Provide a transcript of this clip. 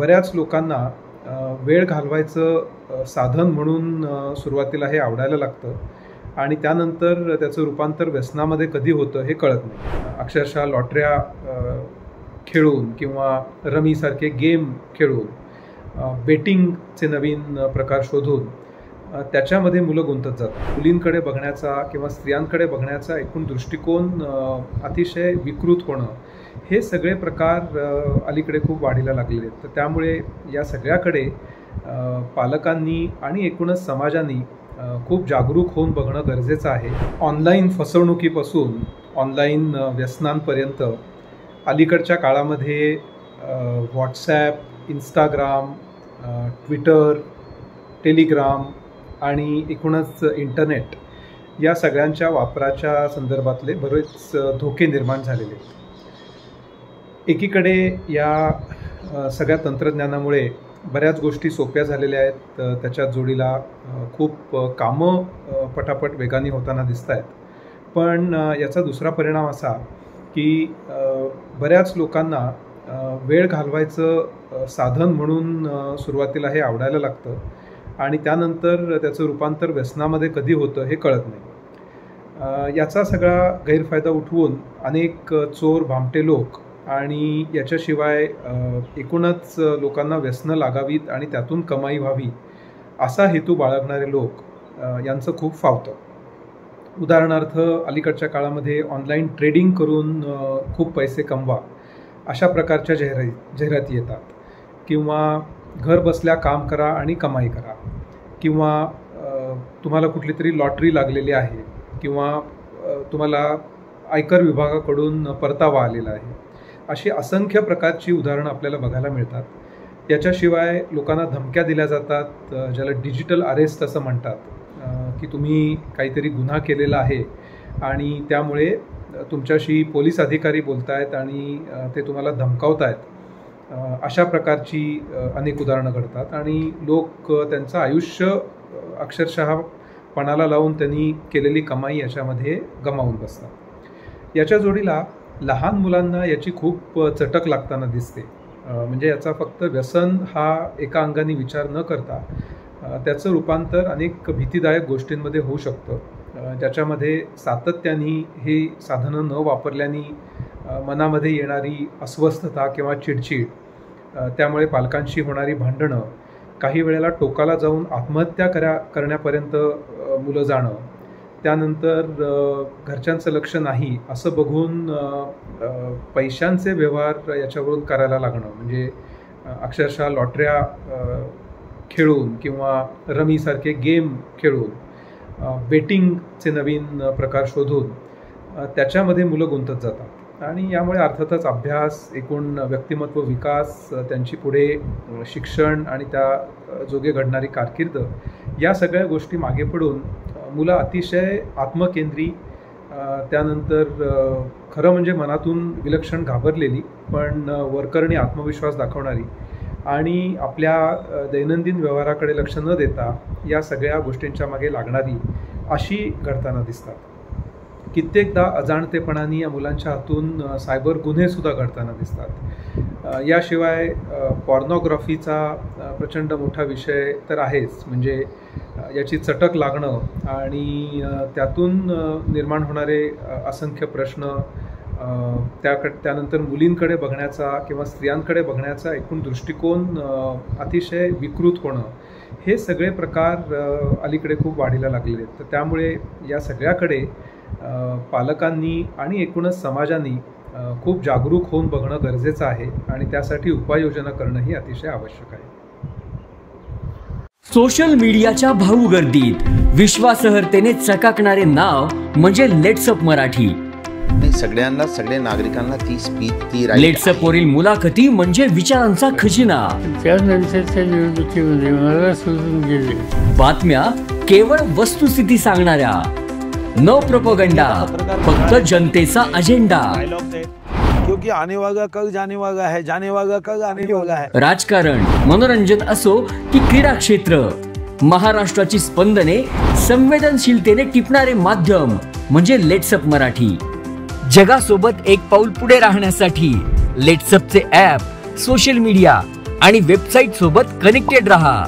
बऱ्याच लोकांना वेळ घालवायचं साधन म्हणून सुरुवातीला हे आवडायला लागतं आणि त्यानंतर त्याचं रूपांतर व्यसनामध्ये कधी होतं हे कळत नाही. अक्षरशः लॉटऱ्या खेळून किंवा रमीसारखे गेम खेळून बेटिंगचे नवीन प्रकार शोधून त्याच्यामध्ये मुलं गुंतत जातात. मुलींकडे बघण्याचा किंवा स्त्रियांकडे बघण्याचा एकूण दृष्टिकोन अतिशय विकृत होणं हे सगळे प्रकार अलीकडे खूप वाढीला लागलेले आहेत. तर त्यामुळे या सगळ्याकडे पालकांनी आणि एकूणच समाजाने खूप जागरूक होऊन बघणं गरजेचं आहे. ऑनलाईन फसवणुकीपासून ऑनलाईन व्यसनांपर्यंत अलीकडच्या काळामध्ये व्हॉट्सॲप, इंस्टाग्राम, ट्विटर, टेलिग्राम आणि एकूणच इंटरनेट या सगळ्यांच्या वापराच्या संदर्भातले बरेच धोके निर्माण झालेले आहेत. एकीकडे या सगळ्या तंत्रज्ञानामुळे बऱ्याच गोष्टी सोप्या झालेल्या आहेत, त्याच्या जोडीला खूप कामं पटापट वेगाने होताना दिसत आहेत. पण याचा दुसरा परिणाम असा की बऱ्याच लोकांना वेळ घालवायचं साधन म्हणून सुरुवातीला हे आवडायला लागतं आणि त्यानंतर त्याचं रूपांतर व्यसनामध्ये कधी होतं हे कळत नाही. याचा सगळा गैरफायदा उठवून अनेक चोर, भामटे लोक आणि याच्याशिवाय एकूणच लोकांना व्यसनं लागावीत आणि त्यातून कमाई व्हावी असा हेतू बाळगणारे लोक यांचं खूप फावतं. उदाहरणार्थ, अलीकडच्या काळामध्ये ऑनलाईन ट्रेडिंग करून खूप पैसे कमवा अशा प्रकारच्या जाहिराती येतात, किंवा घर बसल्या काम करा आणि कमाई करा, किंवा तुम्हाला कुठली तरी लॉटरी लागलेली आहे, किंवा तुम्हाला आयकर विभागाकडून परतावा आलेला आहे. अशी असंख्य प्रकारची उदाहरणं आपल्याला बघायला मिळतात. याच्याशिवाय लोकांना धमक्या दिल्या जातात, ज्याला डिजिटल अरेस्ट असं म्हणतात, की तुम्ही काहीतरी गुन्हा केलेला आहे आणि त्यामुळे तुमच्याशी पोलीस अधिकारी बोलत आहेत आणि ते तुम्हाला धमकावत आहेत. अशा प्रकारची अनेक उदाहरणं घडतात आणि लोक त्यांचं आयुष्य अक्षरशः पणाला लावून त्यांनी केलेली कमाई याच्यामध्ये गमावून बसतात. याच्या जोडीला लहान मुलांना याची खूप चटक लागताना दिसते. म्हणजे याचा फक्त व्यसन हा एका अंगाने विचार न करता त्याचं रूपांतर अनेक भीतीदायक गोष्टींमध्ये होऊ शकतं, ज्याच्यामध्ये सातत्याने हे साधनं न वापरल्याने मनामध्ये येणारी अस्वस्थता किंवा चिडचिड, त्यामुळे पालकांशी होणारी भांडणं, काही वेळेला टोकाला जाऊन आत्महत्या करण्यापर्यंत मुलं जाणं, त्यानंतर घरच्यांचं लक्ष नाही असं बघून पैशांचे व्यवहार याच्यावरून करायला लागणं, म्हणजे अक्षरशः लॉटऱ्या खेळून किंवा रमीसारखे गेम खेळून बेटिंगचे नवीन प्रकार शोधून त्याच्यामध्ये मुलं गुंतत जातात आणि यामुळे अर्थातच अभ्यास, एकूण व्यक्तिमत्व विकास, त्यांची पुढे शिक्षण आणि त्या जोगे घडणारी कारकीर्द या सगळ्या गोष्टी मागे पडून मुलं अतिशय आत्मकेंद्री, त्यानंतर खरं म्हणजे मनातून विलक्षण घाबरलेली पण वरकरणी आत्मविश्वास दाखवणारी आणि आपल्या दैनंदिन व्यवहाराकडे लक्ष न देता या सगळ्या गोष्टींच्या मागे लागणारी अशी घडताना दिसतात. कित्येकदा अजाणतेपणाने या मुलांच्या हातून सायबर गुन्हेसुद्धा घडताना दिसतात. याशिवाय पॉर्नोग्राफीचा प्रचंड मोठा विषय तर आहेच, म्हणजे याची चटक लागणं आणि त्यातून निर्माण होणारे असंख्य प्रश्न, त्यानंतर मुलींकडे बघण्याचा किंवा स्त्रियांकडे बघण्याचा एकूण दृष्टिकोन अतिशय विकृत होणं हे सगळे प्रकार अलीकडे खूप वाढीला लागलेले आहेत. तर त्यामुळे या सगळ्याकडे पालकांनी आणि एकूणच समाजाने खूप जागरूक होऊन बघणं गरजेचं आहे आणि त्यासाठी उपाययोजना करणंही अतिशय आवश्यक आहे. सोशल मीडियाच्या भाऊ गर्दीत विश्वासार्हतेने चकाकणारे नाव म्हणजे लेट्सअप मराठी. सगळ्यांना, सगळ्या नागरिकांना ती स्पीच, ती लेट्सअप वरील मुलाखती म्हणजे विचारांचा खजिना. त्यानंतरच्या निवडणुकीमध्ये मला सोडून गेले. बातम्या केवळ वस्तुस्थिती सांगणाऱ्या, न प्रोपगंडा, फक्त जनतेचा अजेंडा. क्योंकि आने वाला कल जाने वाला है, जाने वाला कल आने वाला है. राजकारण, मनोरंजन असो की क्रीडा क्षेत्र, महाराष्ट्राची स्पंदने संवेदनशीलतेने टिपणारे माध्यम म्हणजे लेट्सअप मराठी. जगासोबत एक पाऊल पुढे राहण्यासाठी लेट्सअपचे ॲप, सोशल मीडिया आणि वेबसाईट सोबत कनेक्टेड रहा.